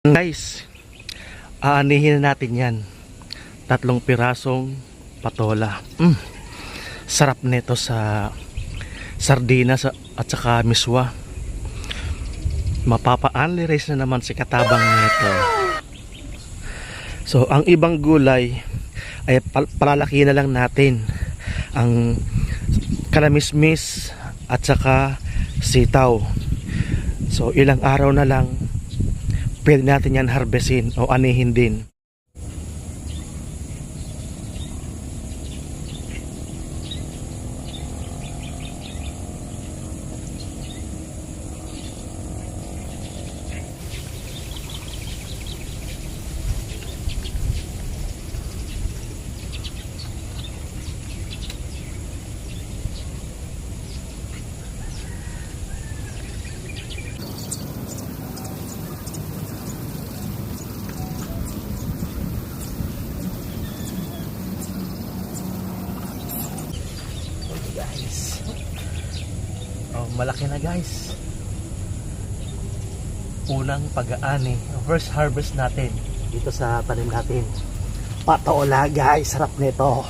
Guys, aanihin na natin yan. 3 pirasong patola. Sarap nito sa sardinas at saka miswa. Mapapa-only rice na naman si katabang nito. So ang ibang gulay ay palalaki na lang natin. Ang kalamismis at saka sitaw. So ilang araw na lang pwede natin yan harvestin o anihin din. Guys, malaki na guys. Unang pag-aani, first harvest natin dito sa tanim natin. Patola guys, sarap nito.